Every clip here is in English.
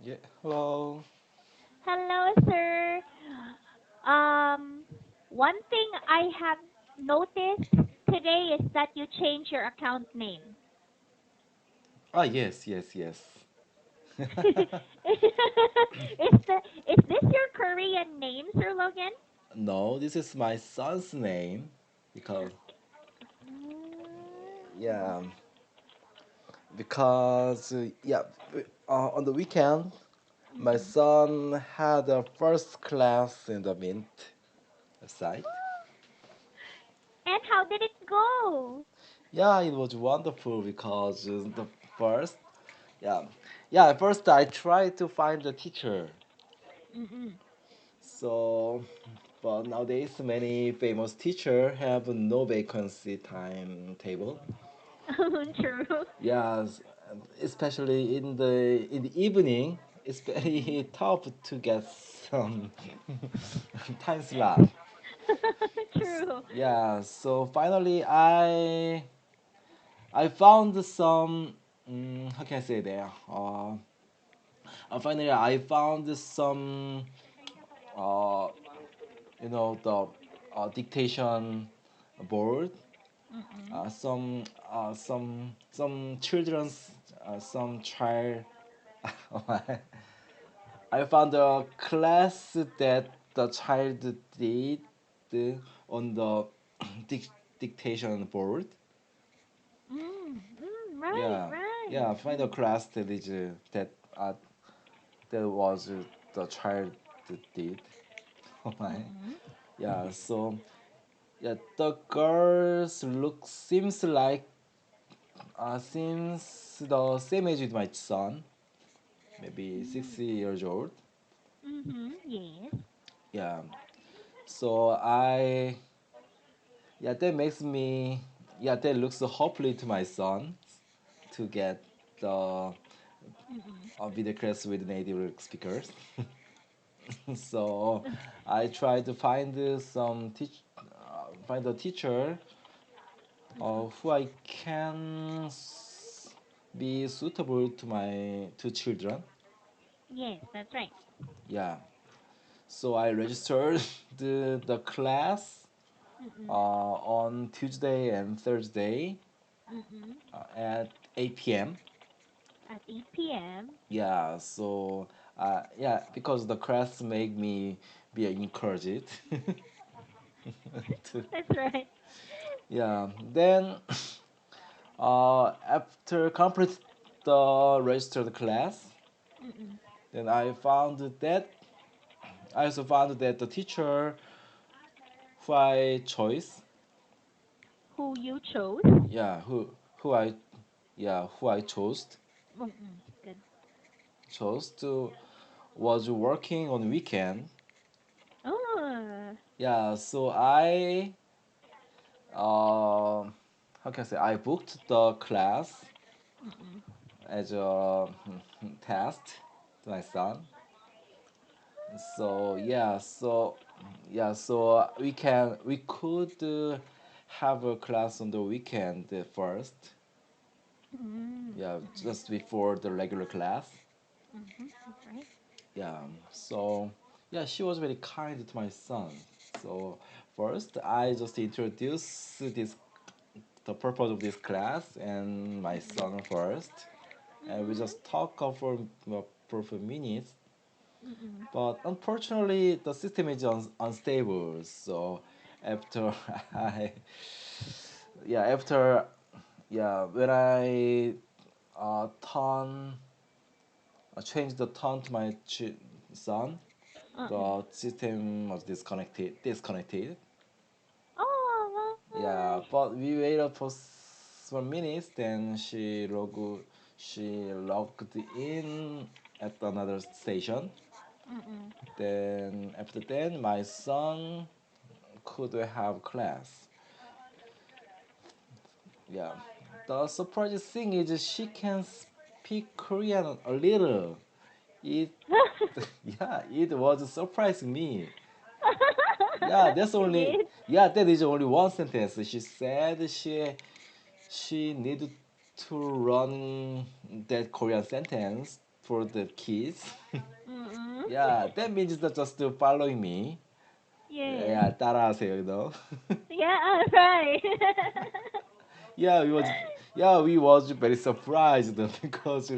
Yeah, hello. Hello, sir. Um, One thing I have noticed today is that you change your account name. Ah, yes, yes, yes. Is this your Korean name, Sir Logan? No, this is my son's name because yeah, on the weekend my Mm-mm. son had a first class in the Mint site. And how did it go? Yeah, it was wonderful because the first yeah at first I tried to find the teacher. Mm-mm. So, but nowadays many famous teacher have no vacancy timetable. True. Yes, especially in the evening, it's Mm-mm. very tough to get some time slot. True. Yeah, so finally I found some how can I say there? Finally I found some uh the dictation board. Mm-mm. Some children's some child. I found a class that the child did on the dic- dictation board. Right, Yeah, right. yeah. I find a class that is that was the child did. Alright. Mm-mm. Yeah. So yeah, the girls look seems the same age with my son, maybe Mm. 6 years old. Mm-hmm. Yes. Yeah. So that makes me, that looks hopefully to my son to get the Mm-mm. video class with native speakers. So I try to find find a teacher Mm-mm. who I can be suitable to my two children. Yes, that's right. Yeah. So I registered the class Mm-mm. on Tuesday and Thursday Mm-mm. at 8 p.m. At 8 p.m. Yeah, so because the class make me be encouraged to That's right. yeah. Then after complete the registered class, Mm-mm. then I also found that the teacher who I choice, Who you chose? yeah, who I who I Mm-mm. Good. chose to was working on weekend. Oh. Yeah, so uh, how can I say I booked the class Mm-mm. as a test to my son. So we could have a class on the weekend first. Yeah, Mm-hmm. just before the regular class. Mm-hmm. Right. Yeah, so she was very kind to my son. So first, I just introduced this the purpose of this class and my Mm-mm. son first, and we Mm-hmm. just talk for a few minutes. Mm-mm. But unfortunately, the system is unstable. So after I after when I turn change the tone to my son, Uh-uh. the system was disconnected. Oh Yeah, my. but we waited for some minutes. Then she logged in at another station. Mm-mm. Then after that, my son could have class. Yeah, the surprising thing is she can speak Korean a little. It it was surprising me. She did. That is only one sentence. She said she needed to run that Korean sentence for the kids. Mm-mm. Yeah, that means that just following me. Yes. Yeah, 따라하세요, you know. Yeah, right. yeah, we was very surprised because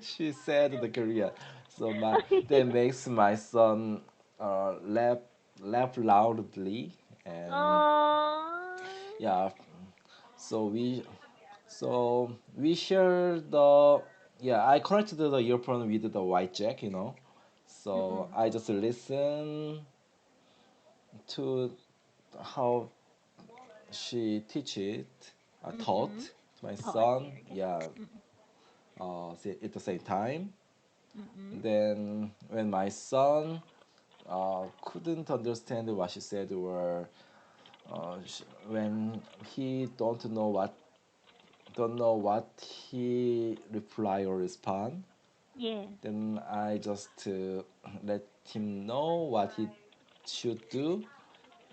she said the Korean. So that makes my son laugh loudly, and Oh. yeah, so we share the, yeah, I connected the earphone with the white jack, you know. So Mm-mm. I just listen to how she teach it, taught Mm-mm. to my Thought son. very good. Yeah, Mm-mm. at the same time. Mm-mm. Then when my son couldn't understand what she said, or when he don't know what he reply or respond, Yes. then I just let him know what he should do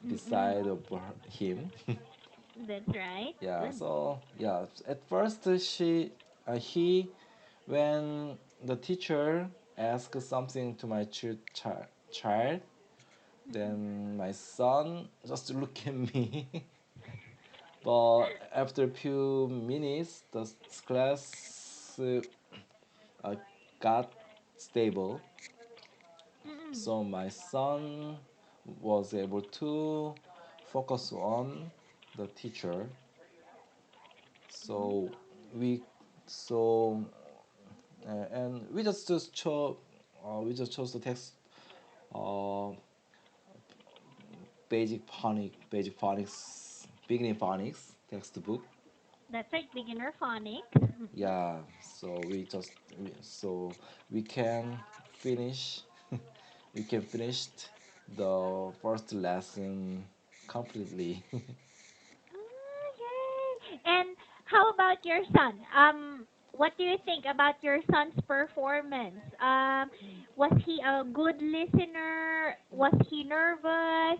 Mm-mm. beside of him. That's right. Yeah, Good. so yeah, at first he, when the teacher asked something to my child, Mm-mm. then my son just look at me. But after a few minutes, the class uh, got stable. Mm-mm. So my son was able to focus on the teacher. So we so and we just chose the text, uh, basic phonics, beginning phonics textbook. That's right. Beginner phonics. Mm-mm. Yeah, so so we can finish we can finish the first lesson completely. Ah, yay. And how about your son? What do you think about your son's performance? Was he a good listener? Was he nervous?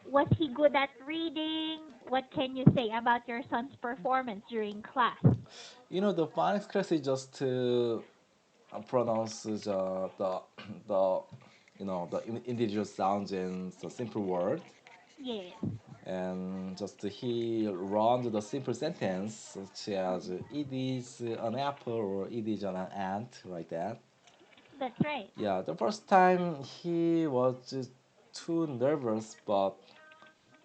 Was he good at reading? What can you say about your son's performance during class? You know, the phonics class is just to pronounce the the the individual sounds in the simple word, Yes. and just he run the simple sentence such as Mm-mm. it is an apple or it is an ant, like that. That's right. Yeah, the first time he was just too nervous, but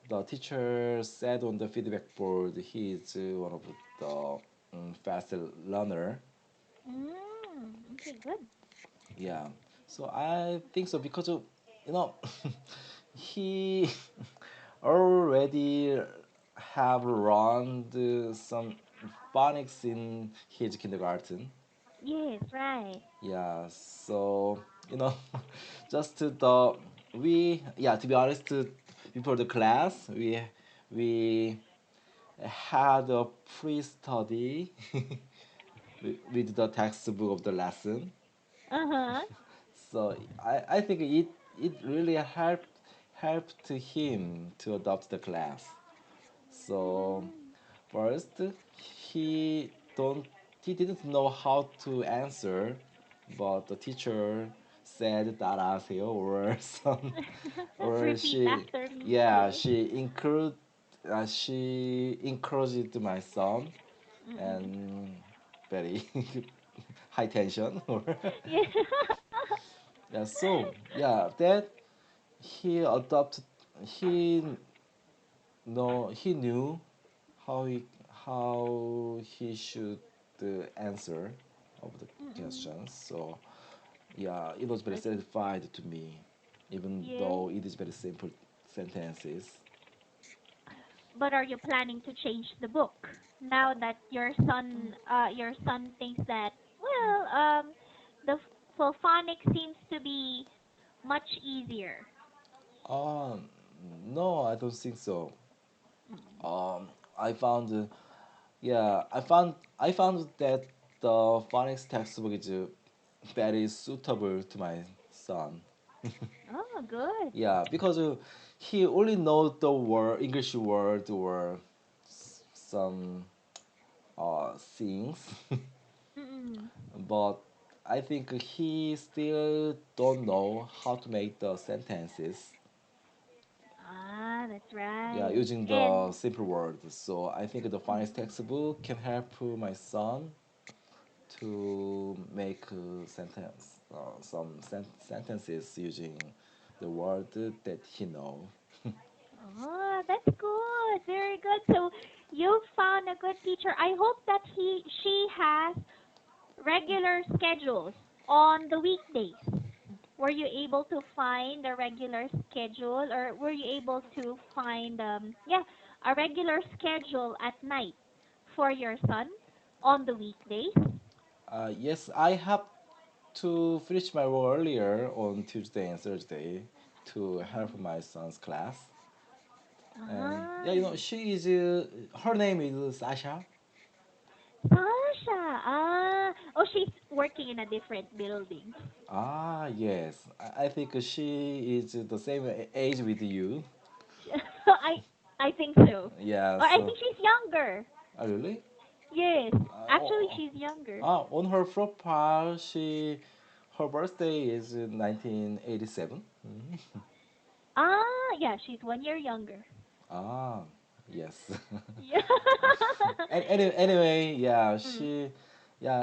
the teacher said on the feedback board he is one of the fast learner. Okay, good. Yeah, so I think so because of, you know he already have learned some phonics in his kindergarten. Yes, right. Yeah, so just the we yeah, to be honest, before the class we had a pre-study with the textbook of the lesson. Uh-huh. So I think it really helped him to adopt the class. So Mm-mm. first don't he didn't know how to answer, but the teacher said 따라하세요 or some, or Repeat after me. Yes. she encouraged my son, Mm-mm. and very high tension or Yeah. yeah, so yeah, that he adopted he he knew how he should answer of the Mm-mm. questions. So yeah, it was very Good. satisfied to me, even Yes. though it is very simple sentences. But are you planning to change the book now that your son thinks that well, the phonics seems to be much easier. Um, no, I don't think so. Mm. Um, I found yeah, I found that the phonics textbook is very suitable to my son. Oh, good. Yeah, because he only knows the word English word or some things, Mm-mm. but I think he still don't know how to make the sentences. Ah, that's Yeah, right. using the And simple words. So I think the finance mm, textbook can help my son to make sentences using the word that he know. oh, that's good. Very good. So you found a good teacher. I hope that she has regular schedules on the weekdays. Were you able to find a regular schedule, or were you able to find a regular schedule at night for your son on the weekdays? Yes, I have to finish my work earlier on Tuesday and Thursday to help Mm. my son's class. And Ah, yeah, she is her name is Sasha. Sasha. Ah, oh, she's working in a different building. Ah, yes. I think she is the same age with you. I I think so. Yeah, Or I so think she's younger. really? Yes, actually Oh, she's younger. on her profile, her birthday is in 1987. Ah, yeah, she's 1 year younger. Ah, yes. Yeah. and anyway, yeah, Mm.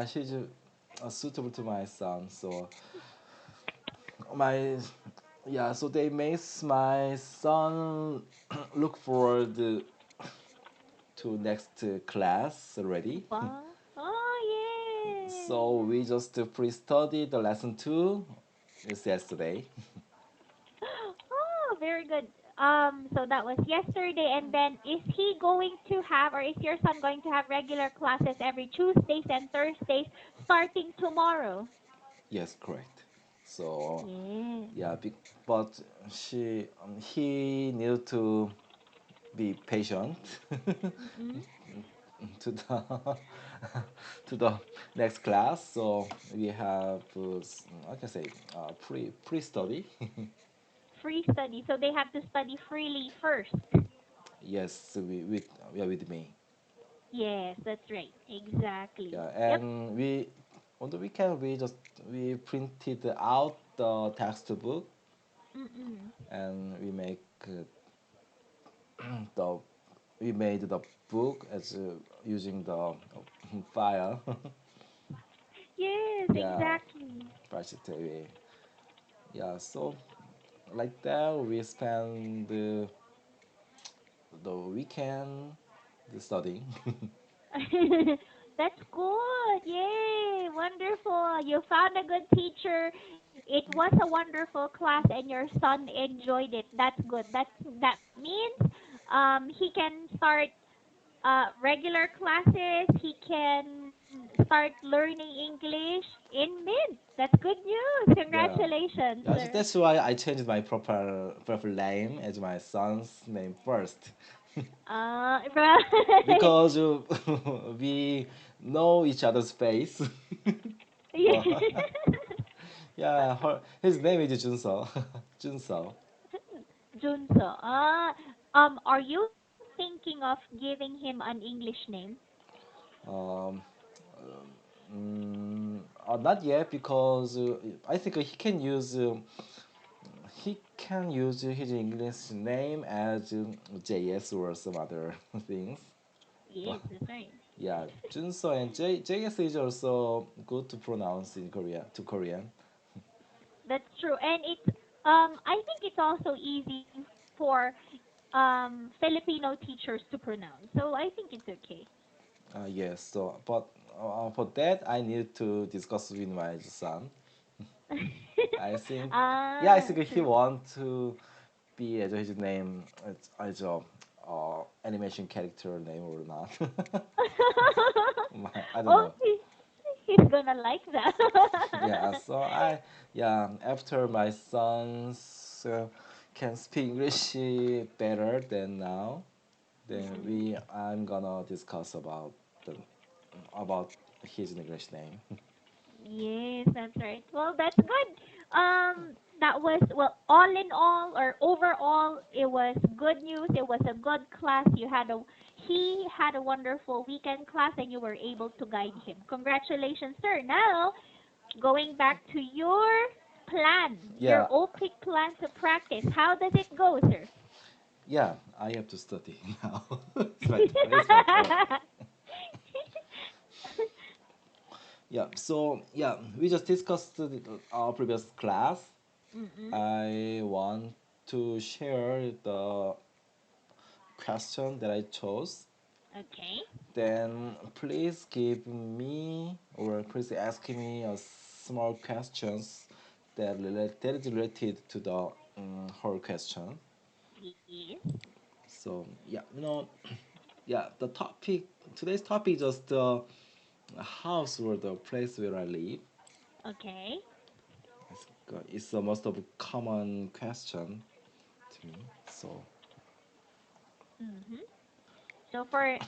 she's suitable to my son. So my so they makes my son look forward to next class already. Ba? Oh, So we yay. just pre-study the lesson two is yesterday. Oh, very good. So that was yesterday, and then is he going to have, or is your son going to have regular classes every Tuesdays and Thursdays starting tomorrow? Yes, correct. So Yes. yeah, but he need to be patient Mm-mm. to the to the next class. So we have I can say pre study. Free study, so they have to study freely first. Yes, with yeah with me. Yes, that's right. Exactly. Yeah, Yep. and we on the weekend we printed out the textbook Mm-mm. and the we made the book as using the file. Yes, Yeah, exactly. basically. Yeah, so like that we spend the weekend studying. That's good. Yay. Wonderful. You found a good teacher. It was a wonderful class and your son enjoyed it. That's good. That means he can start regular classes. He can start learning English in mid. That's good news. Yeah. Congratulations, Yeah, sir. that's why I changed my proper name as my son's name first. Right. Because we know each other's face. Yeah. But yeah, his name is Junso. Junso. Junso. Are you thinking of giving him an English name? Um, Not yet because I think he can use his English name as JS or some other things. Yes, But that's right. yeah, Junso and JS is also good to pronounce in Korea to Korean. That's true. And I think it's also easy for Filipino teachers to pronounce. So I think it's okay. Yes, so but for that I need to discuss with my son. I think yeah, I Ah, think he true. want to be as his name as a animation character name or not. I don't Oh, know. he's gonna like Yeah, that. so after my sons can speak English better than now, then Mm-mm. we I'm gonna discuss about his English name. Yes, that's right. Well, that's good. That was, well, all in all or overall, it was good news. It was a good class. He had a wonderful weekend class, and you were able to guide him. Congratulations, sir. Now, Going back to your plan, your Yeah, OPIC plan to practice. How does it go, sir? yeah, I have to study now. It's my turn. Yeah, so yeah, we just discussed our previous class. Mm-mm. I want to share the question that I chose. Okay. Then please give me or please ask me a small questions that is related to the whole question. Yes. So yeah, yeah, the topic today's topic is just the house or the place where I live. Okay. It's the most of a common question to me. So Mm-hmm. So for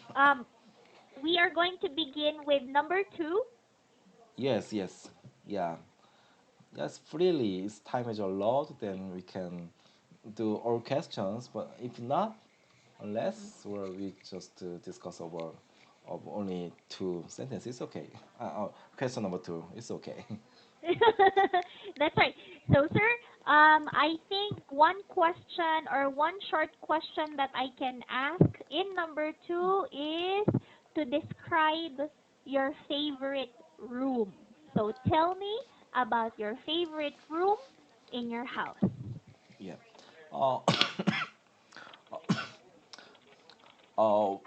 we are going to begin with number two. yes, yes, yeah, yes. Freely, if time is allowed, then we can do all questions. But if not, Mm-mm. unless or we just discuss over of only two sentences, okay. Question number two, it's okay. That's right. So, sir, I think one question or one short question that I can ask in number two is to describe your favorite room. So, tell me about your favorite room in your house. Yeah. Uh, oh,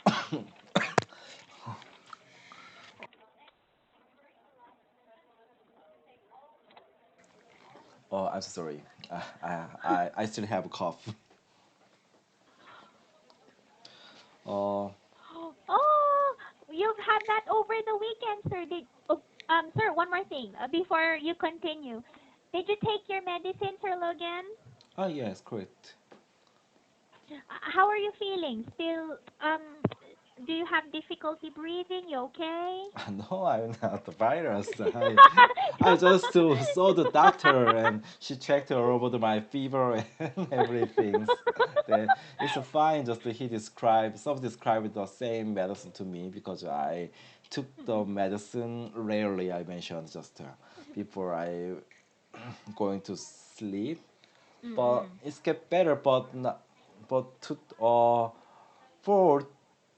oh, I'm so sorry. I still have a cough. Uh, Oh, you've had that over the weekend, sir. Sir, one more thing before you continue. Did you take your medicine, Sir Logan? yes, correct. How are you feeling? Still, do you have difficulty breathing? You okay? No, I'm not the virus. I just saw the doctor and she checked all over my fever and everything. It's fine. Just he described, some described the same medicine to me because I took the Mm-mm. medicine rarely. I mentioned just before I going to sleep, but Mm-mm. it's get better. But not, but to for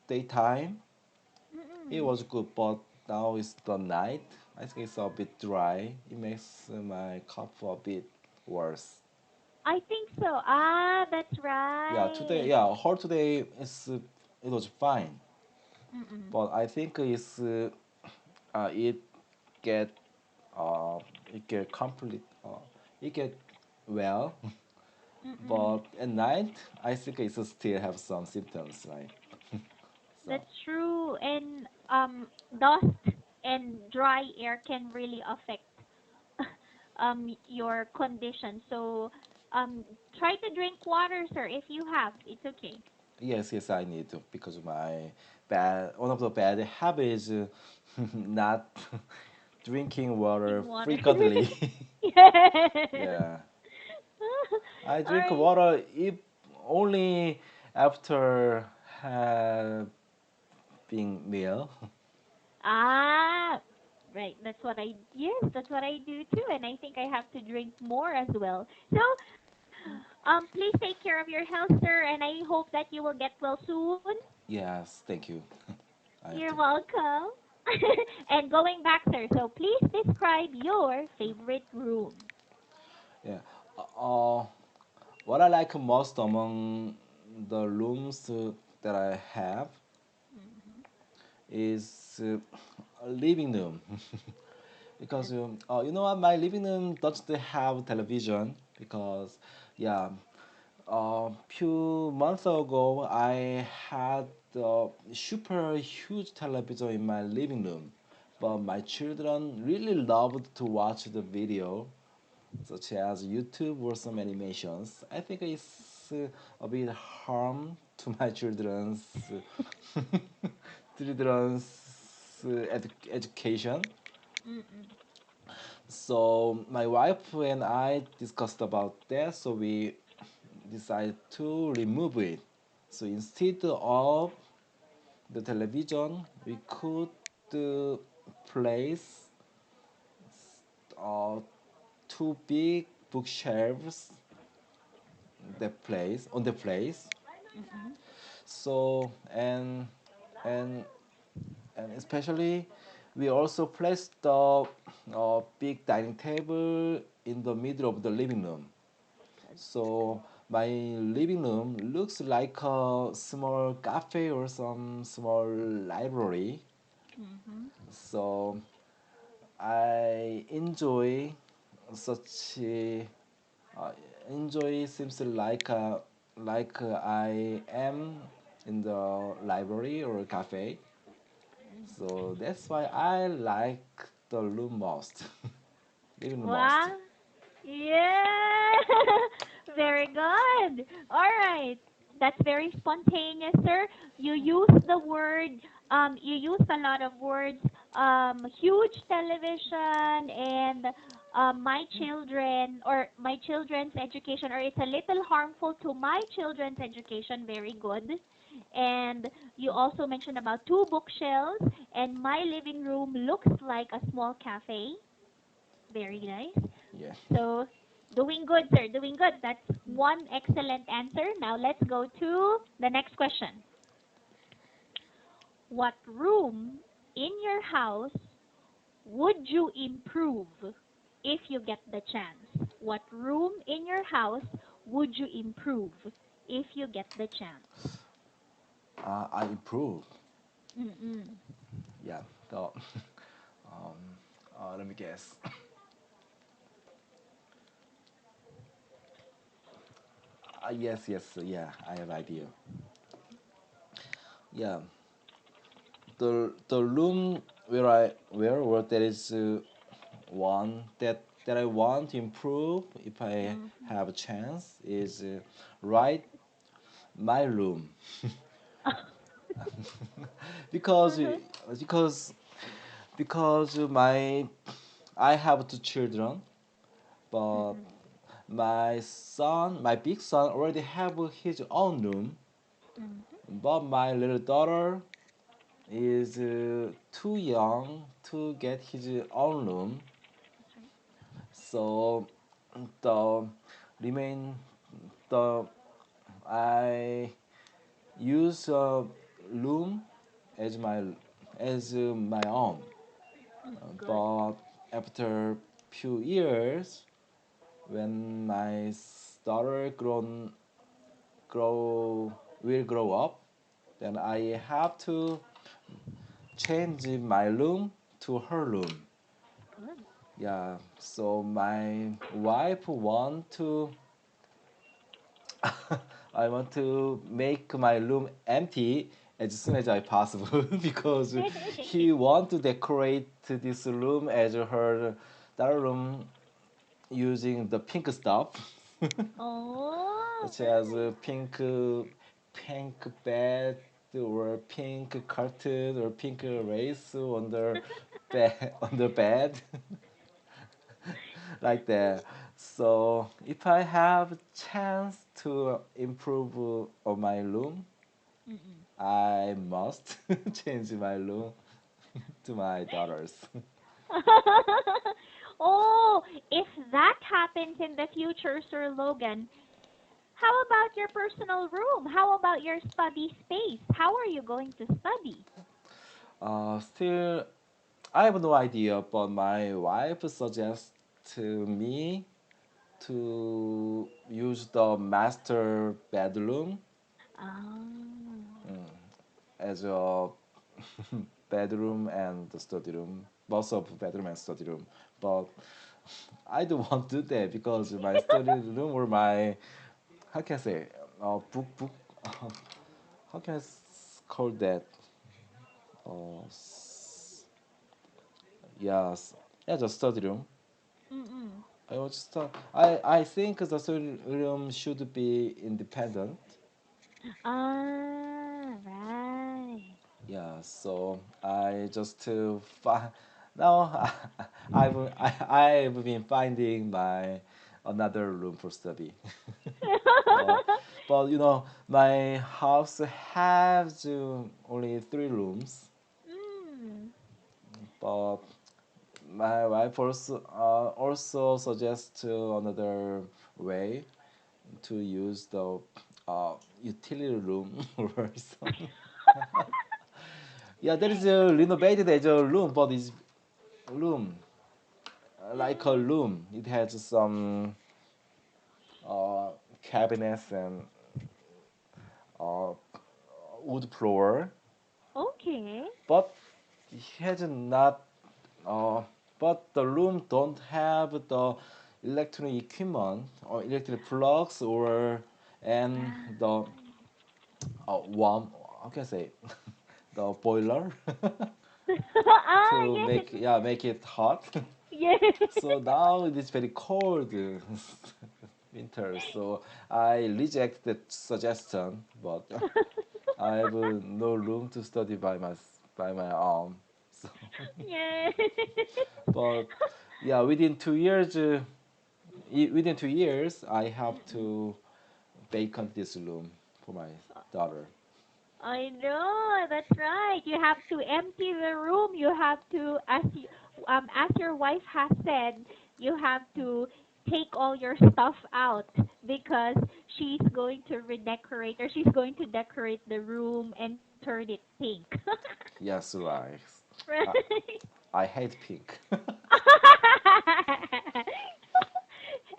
daytime it Mm-mm. was good, but now it's the night. I think it's a bit dry. It makes my cough a bit worse. I think so. Ah, that's Yeah, today, right. yeah, whole today it was fine, Mm-mm. but I think it get uh it get complete it get well, Mm-mm. but at night I think it still have some symptoms, right? So That's true. And dust and dry air can really affect your condition. So try to drink water, sir, if you have. It's okay. yes, yes, I need to because my bad one of the bad habits is not drinking water Drinking water. frequently. Yes. Yeah, I All drink right. water if only after having meal. Ah, right. That's what I do too, and I think I have to drink more as well. So, please take care of your health, sir, and I hope that you will get well soon. Yes, thank you. I have You're to. welcome. And going back, sir, so please describe your favorite room. Yeah. Uh, what I like most among the rooms that I have Hmm. is a living room. Because That's you know what, my living room doesn't have television because yeah, a few months ago I had a super huge television in my living room, but my children really loved to watch the video such as YouTube or some animations. I think it's a bit harm to my children's education. mm-mm. So my wife and I discussed about that, so we decided to remove it. So instead of the television, we could place uh, two big bookshelves on the place. Mm-mm. So and and especially we also placed the big dining table in the middle of the living room. Good. So my living room looks like a small cafe or some small library. Mm-hmm. So I such a, uh, enjoy seems like I am in the library or cafe. So that's why I like the room most, living room most. Wow. Yeah. Very good. All right. That's very spontaneous, sir. You use the word, you use a lot of words, huge television and my children or my children's education, or it's a little harmful to my children's education. Very good. And you also mentioned about two bookshelves, and my living room looks like a small cafe. Very nice. Yeah. So, doing good, sir. Doing good. That's one excellent answer. Now, let's go to the next question. What room in your house would you improve if you get the chance? What room in your house would you improve if you get the chance? I improve. Mm-mm. Yeah. The let me guess. Yes, yes, yeah. I have idea. Yeah. The room where there is one that I want to improve if I Mm-hmm. have a chance is right my room because Uh-huh. because because my I have two children, but Mm-mm. my big son already have his own room, Mm-hmm. but my little daughter is too young to get his own room. That's right. So the remain the I use a room as my own. Good. But after few years, when my daughter grow up, then I have to change my room to her room. Good. Yeah, so my wife want to I want to make my room empty as soon as I possible because he want to decorate this room as her daughter room using the pink stuff, Oh, such as really? pink bed or pink curtain or pink lace on the bed on the bed like that. So if I have chance to improve on my room, Mm-mm. I must change my room to my daughters. Oh, if that happens in the future, Sir Logan, how about your personal room? How about your study space? How are you going to study? Still, I have no idea, but my wife suggests to me to use the master bedroom Ah. as a bedroom and the study room, both of bedroom and study room. But I don't want to do that because my study room or my how can I say book how can call that yes, yeah, the study room. Mm-mm. I think the study room should be independent. Ah, right. Yeah, so I just to find now I've been finding my another room for study. but but my house has only three rooms, Mm. but my wife also suggests another way to use the utility room or some. Yeah, there is a renovated as a room, but it's room like a Mm. room. It has some uh, cabinets and uh, wood floor, Okay. but it has not. Uh, but the room don't have the electronic equipment or electric plugs or and the Right. warm. How can I say the boiler Ah, to yes, make it's yeah make it hot. yes. So now it is very cold winter. So I reject that suggestion, but I have no room to study by my arm. So, Yes. but yeah, within 2 years, I have Mm-mm. to vacant this room for my daughter. I know, that's right. You have to empty the room. You have to, as your wife has said, you have to take all your stuff out because she's going to redecorate or she's going to decorate the room and turn it pink. Yes, right. I, Right. I hate pink.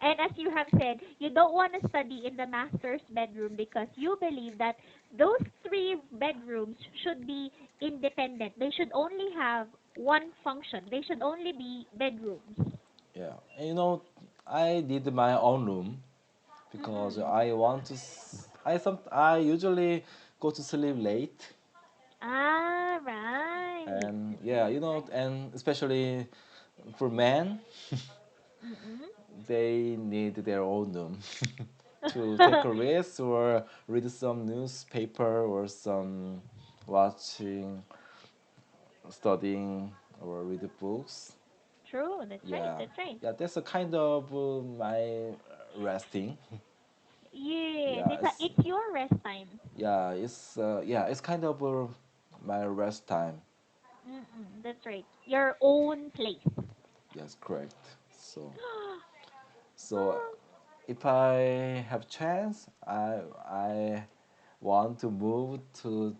And as you have said, you don't want to study in the master's bedroom because you believe that those three bedrooms should be independent. They should only have one function. They should only be bedrooms. Yeah, and I need my own room because Mm-mm. I want to. I usually go to sleep late, Ah, right. and yeah, and especially for men, Mm-mm. they need their own room to take a rest or read some newspaper or some watching, studying or read books. True, that's right, Yeah, that's right. yeah, that's a kind of my resting. Yes, Yeah, it's your rest time. it's kind of my rest time. Mm-mm, that's right. Your own place. Yes, correct. So so Oh, if I have chance, I want to move to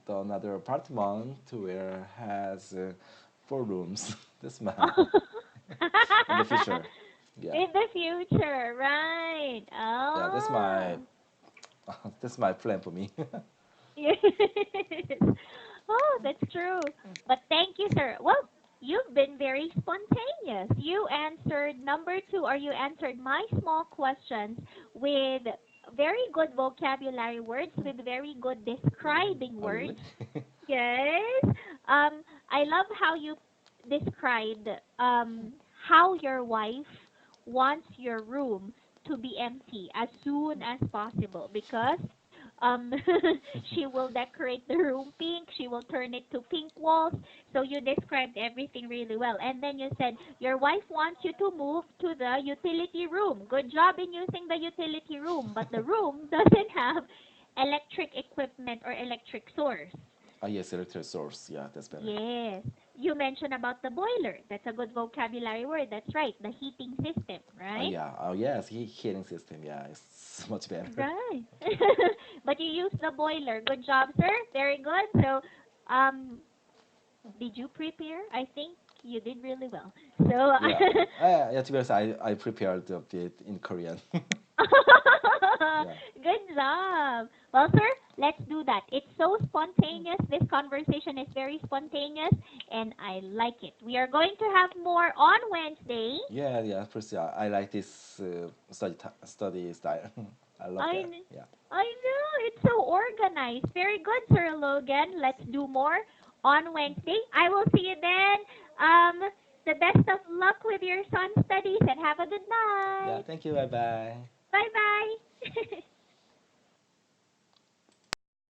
the another apartment where has 4 rooms. That's my in the future. Yeah, in the future, right? yeah, that's my Oh, that's my plan for me. yes. Oh, that's true. But thank you, sir. Well, you've been very spontaneous. You answered number two, or you answered my small questions with very good vocabulary words, with very good describing Oh, really? words. Yes. I love how you described how your wife wants your room to be empty as soon as possible because um she will decorate the room pink, she will turn it to pink walls. So you described everything really well. And then you said your wife wants you to move to the utility room. Good job in using the utility room, but the room doesn't have electric equipment or electric source. Ah, yes, electric source. Yeah, that's better. Yes. You mentioned about the boiler. That's a good vocabulary word. That's right. The heating system, Oh right? yeah, oh yes, heating system. Yeah, it's much better. Right. But you used the boiler. Good job, sir. Very good. So, um, did you prepare? I think you did really well. So, Yeah, yeah. To be honest, I prepared a bit in Korean. Yeah, good job. Well, sir, let's do that. It's so spontaneous. This conversation is very spontaneous, and I like it. We are going to have more on Wednesday. yeah, yeah. First, yeah, I like this study style. I love I, that. kn- Yeah, I know. It's so organized. Very good, Sir Logan. Let's do more on Wednesday. I will see you then. The best of luck with your son's studies and have a good yeah. night. Thank you. Bye bye. Bye bye.